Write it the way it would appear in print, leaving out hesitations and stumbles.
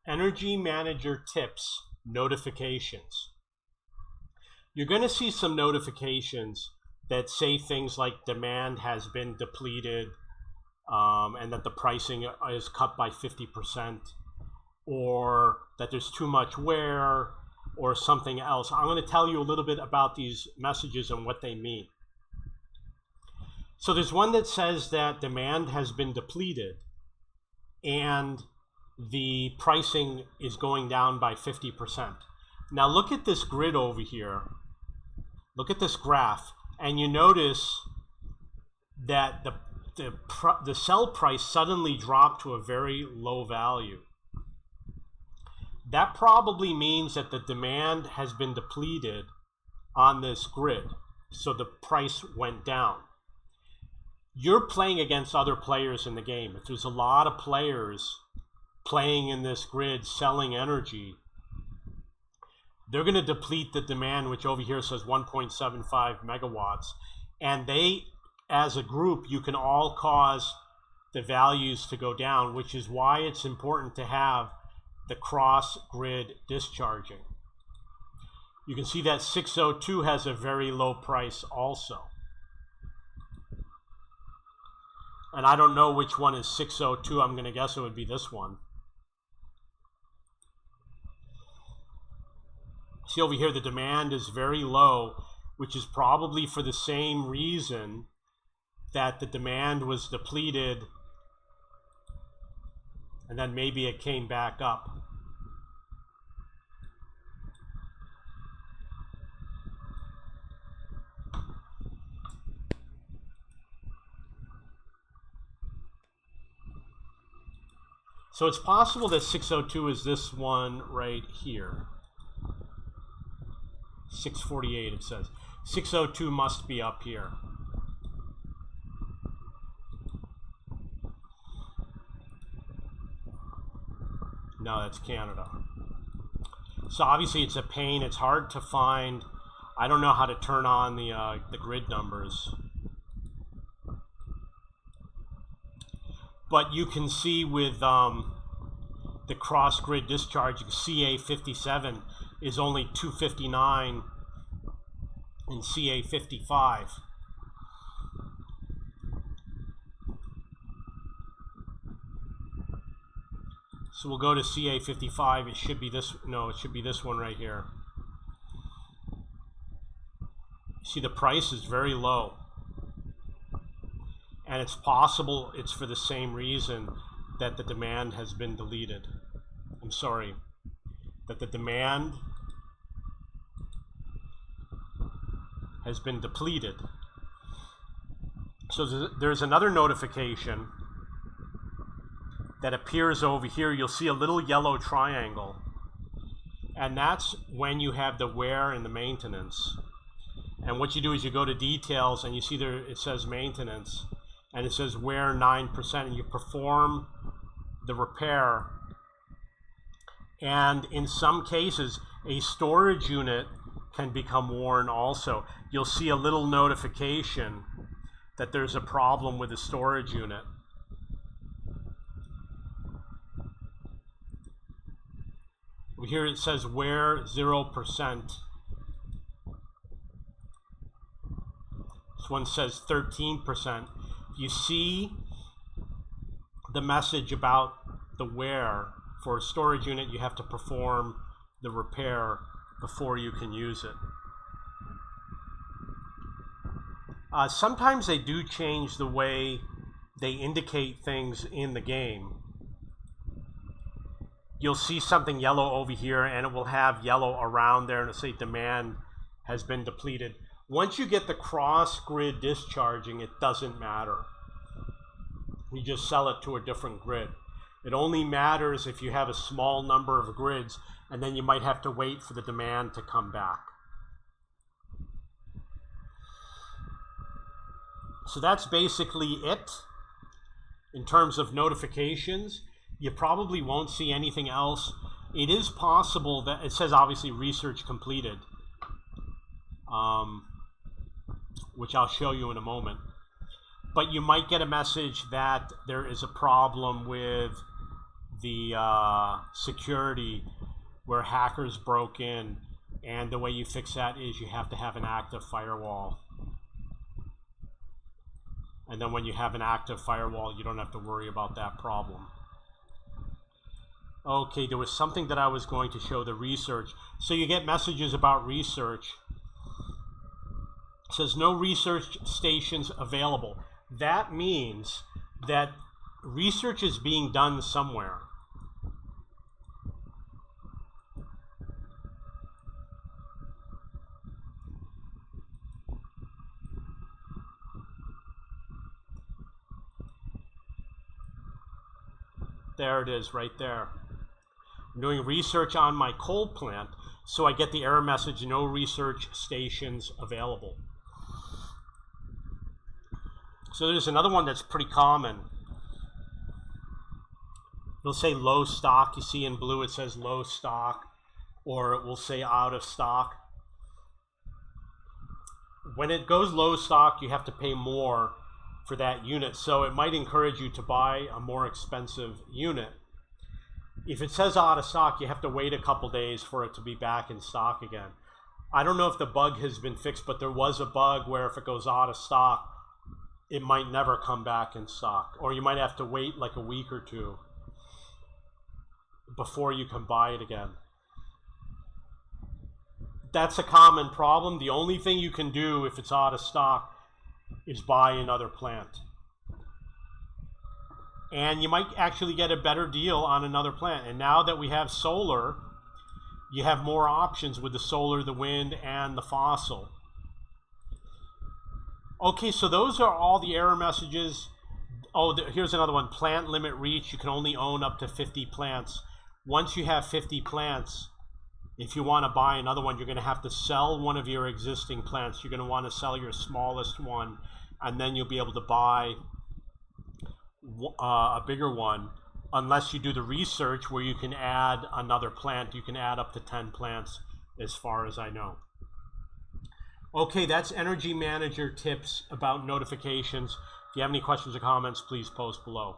Energy Manager Tips notifications. You're going to see some notifications that say things like demand has been depleted, and that the pricing is cut by 50%, or that there's too much wear, or something else. I'm going to tell you a little bit about these messages and what they mean. So there's one that says that demand has been depleted and the pricing is going down by 50%. Now look at this grid over here. Look at this graph, and you notice that the sell price suddenly dropped to a very low value. That probably means that the demand has been depleted on this grid, so the price went down. You're playing against other players in the game. If there's a lot of players playing in this grid selling energy, they're going to deplete the demand, which over here says 1.75 megawatts. And they, as a group, you can all cause the values to go down, which is why it's important to have the cross-grid discharging. You can see that 602 has a very low price also. And I don't know which one is 602. I'm going to guess it would be this one. See over here, the demand is very low, which is probably for the same reason that the demand was depleted and then maybe it came back up. So it's possible that 602 is this one right here. 648 it says. 602 must be up here. No, that's Canada. So obviously it's a pain. It's hard to find. I don't know how to turn on the grid numbers. But you can see with the cross-grid discharging, CA57 is only 259 and CA55. So we'll go to CA55. It should be this, no, it should be this one right here. See, the price is very low. And it's possible it's for the same reason that the demand has been deleted. I'm sorry, that the demand has been depleted. So there's another notification that appears over here. You'll see a little yellow triangle, and that's when you have the wear and the maintenance. And what you do is you go to details and you see there it says maintenance, and it says wear 9%, and you perform the repair. And in some cases, a storage unit can become worn also. You'll see a little notification that there's a problem with the storage unit. Here it says wear 0%. This one says 13%. You see the message about the wear. For a storage unit, you have to perform the repair before you can use it. Sometimes they do change the way they indicate things in the game. You'll see something yellow over here, and it will have yellow around there, and it'll say demand has been depleted. Once you get the cross-grid discharging, it doesn't matter. You just sell it to a different grid. It only matters if you have a small number of grids, and then you might have to wait for the demand to come back. So that's basically it in terms of notifications. You probably won't see anything else. It is possible that it says obviously research completed, which I'll show you in a moment. But you might get a message that there is a problem with the security where hackers broke in, and the way you fix that is you have to have an active firewall. And then when you have an active firewall, you don't have to worry about that problem. Okay, there was something that I was going to show, the research. So you get messages about research. It says no research stations available. That means that research is being done somewhere. There it is, right there. I'm doing research on my coal plant, so I get the error message, no research stations available. So there's another one that's pretty common. It'll say low stock. You see in blue it says low stock, or it will say out of stock. When it goes low stock, you have to pay more for that unit, so it might encourage you to buy a more expensive unit. If it says out of stock, you have to wait a couple days for it to be back in stock again. I don't know if the bug has been fixed, but there was a bug where if it goes out of stock, it might never come back in stock, or you might have to wait like a week or two before you can buy it again. That's a common problem. The only thing you can do if it's out of stock is buy another plant. And you might actually get a better deal on another plant. And now that we have solar, you have more options with the solar, the wind, and the fossil. Okay, so those are all the error messages. Oh, here's another one. Plant limit reach. You can only own up to 50 plants. Once you have 50 plants, if you want to buy another one, you're going to have to sell one of your existing plants. You're going to want to sell your smallest one, and then you'll be able to buy a bigger one, unless you do the research where you can add another plant. You can add up to 10 plants as far as I know. Okay, that's Energy Manager tips about notifications. If you have any questions or comments, please post below.